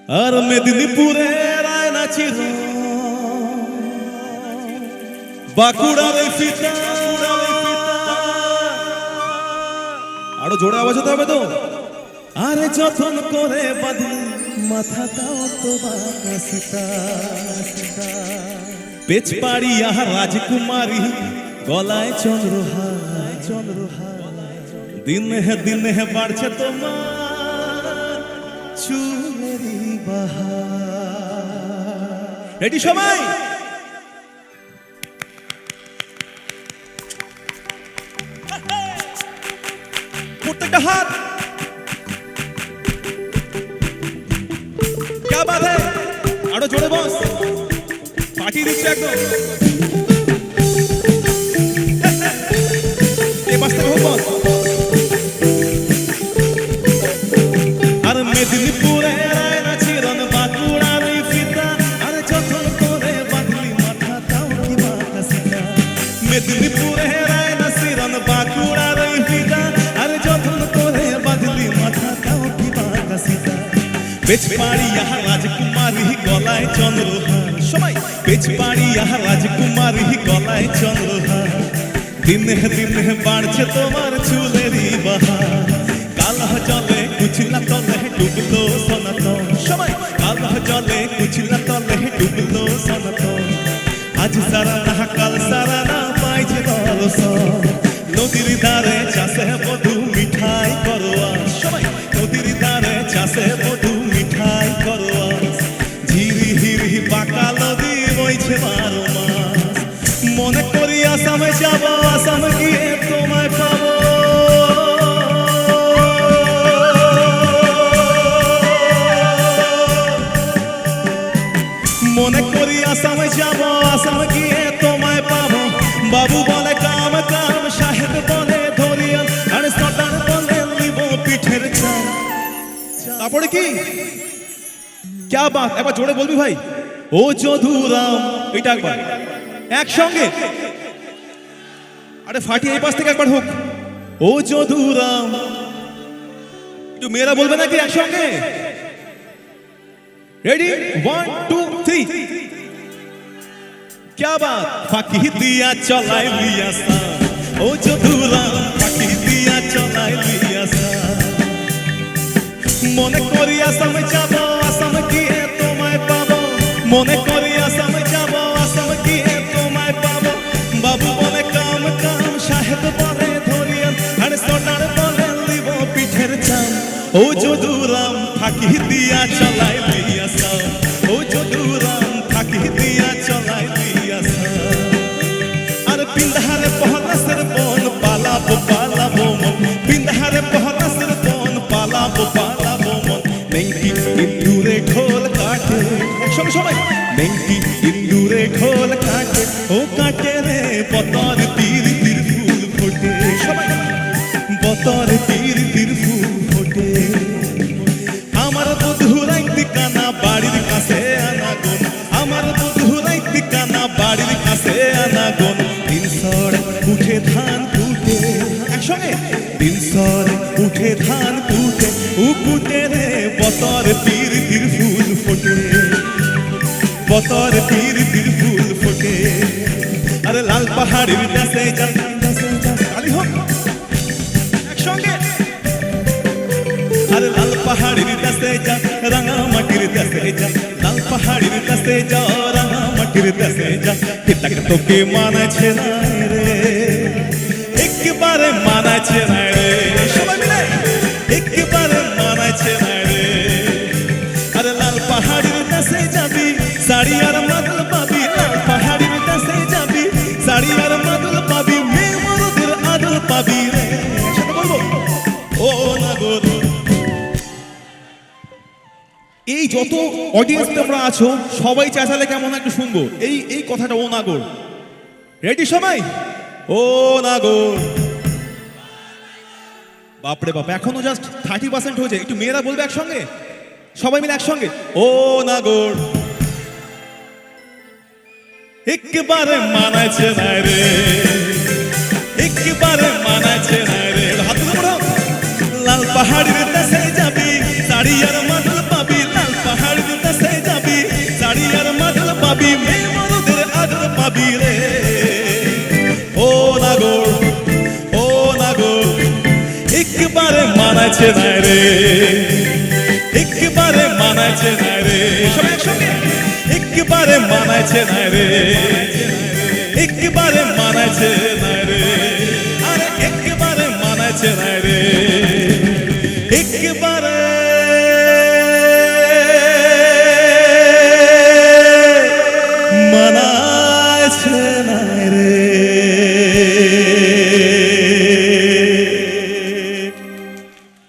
আর মেদিনীপুরের আয়না ছিল বাঁকুড়ার ফিতা। আরো জোরে আওয়াজ হতে হবে তো। আরে যতন করে বাঁধলি মাথাটাও তো বাঁকা সীতা। পেছ পাড়িয়া রাজকুমারী গলায় চন্দ্রহার দিনে বাড়ছে তোমার চুলেরই বাহার। রেডি সবাই? প্রত্যেকটা হাত क्या बात है। আরো জোরে বস, পাঠিয়ে দিচ্ছে একদম। এই পাশ থেকে হোক বস। আর মেদিনীপুরের আয়না চিরন বাঁকুড়ার ফিতা। আরে যতন করে বাঁধলি মাথাটাও কি বাঁকা সীতা। মেদিনীপুরের আয়না চিরন বাঁকুড়ার ফিতা। আরে যতন করে বাঁধলি মাথাটাও কি বাঁকা সীতা। পেছ পাড়িয়া রাজকুমারী গলায় চন্দ্রহার। সবাই পেছ পাড়িয়া রাজকুমারী গলায় চন্দ্রহার। দিনে বাড়ছে তোমার চুলেরই বাহার। কালা জলে কুচিলা তলে ডুবলো সনাতন। সবাই কালা জলে কুচিলা তলে ডুবলো সনাতন। আজ সারা না কাল সারা না পাইছে দর্শন। নদীর ধারে চাষে মধু মিঠাই করোয়া। সবাই নদীর ধারে চাষে মধু মিঠাই করোয়া। ঝিরি হিরি বাঁকা নদী বইছে 12 মাস। মনে করি আসামে যাব, আসামে গিয়ে তোমায় পাবো। মনে করি আসামে যাব, আসামে গিয়ে তোমায় পাবো। বাবু বলে কাম কাম, সাহেব বলে ধরিয়ান, আর সটার বলে নিব পিঠের চাল। তারপরে কি क्या बात। একবার জোরে বলবি ভাই। ও যদুরাম, এটা একবার একসঙ্গে। আরে ফাটি এই পাশ থেকে একবার হোক। ও যদুরাম, একটু মেয়েরা বলবে নাকি একসঙ্গে? রেডি 1 2 3। क्या बात। ফাঁকি দিয়া চলাই লিয়াসা। ও যদুরাম, ফাঁকি দিয়া চলাই লিয়াসা। মনে করি আসামে যাব, আসামে গিয়ে তোমায় পাবো। মনে করি আসামে যাব, আসামে গিয়ে তোমায় পাবো। বাবু বলে কাম কাম, সাহেব বলে ধরিয়ান, আর সটার বলে লিব পিঠের চাম। ও যদুরাম, ফাঁকি দিয়া চলাই লিয়াসা। ও যদুরাম, ফাঁকি দিয়া চলাই লিয়াসা। আর বিন্ধারে পহলাসের বন পালাবো পালাবো মন। বিন্ধারে পহলাসের বন পালাবো পালাবো মন। নেংটি ইন্দুরে ঢোল কাটে। সবাই সবাই নেংটি ইন্দুরে ঢোল কাটে। ও কাটে রে বতর তীর তীর ফুল ফোটে। সবাই বতর তীর তীর ফুল ফোটে। আমার বধুরাই ঠিকানা বাড়ির কাছে আনাগন। আমার বধুরাই ঠিকানা বাড়ির কাছে আনাগন। দিনসর উঠে ধান কুটে। একসঙ্গে দিনসর উঠে ধান কুটে। উকুটে রে বতর তীর তীর ফুল ফোটে। বতর তীর তীর ফুল ফোটে। আরে লাল পাহাড়ির দেশে যা কালি হোক একসঙ্গে। আরে লাল পাহাড়ির দেশে যা, রাঙা মাটির দেশে যা। লাল পাহাড়ির দেশে যা, রাঙা মাটির দেশে যা। পিতাকে তোকে মানাছে না রে, একবারে মানাছে না রে। সবাই মিলে একবারে মানাছে না রে। আরে লাল পাহাড়ির দেশে যাবি, শাড়ি আর মাদল পাবি। লাল পাহাড়ির দেশে যাবি, শাড়ি আর মাদল পাবি। মেয়ে মরদের আদল পাবি রে। সেটা বলবো ও নাগর। এই যত অডিয়েন্স তোমরা আছো সবাই চেঁচালে কেমন একটু শুনবো এই কথাটা। ও নাগর। রেডি সবাই? ও নাগর। বাপরে বাপ, এখনো জাস্ট 30% হয়েছে। একটু মেয়েরা বলবে একসঙ্গে, সবাই মিলে একসঙ্গে। ও নাগর। একবারে মানাছে না রে, একবারে মানাছে না রে। হাত লাল পাহাড়ির দেশে যাবি, শাড়ি আর মাদল পাবি। লাল পাহাড় পাবি মেয়ে বড়দের আদর পাবি রে ও নাগর ও নাগর একবারে মানাইছে না রে একবারে মানাইছে না রে সবাই একসঙ্গে একবারে মানাইছে না রে একবারে মানাইছে না রে আরে একবারে মানাইছে না রে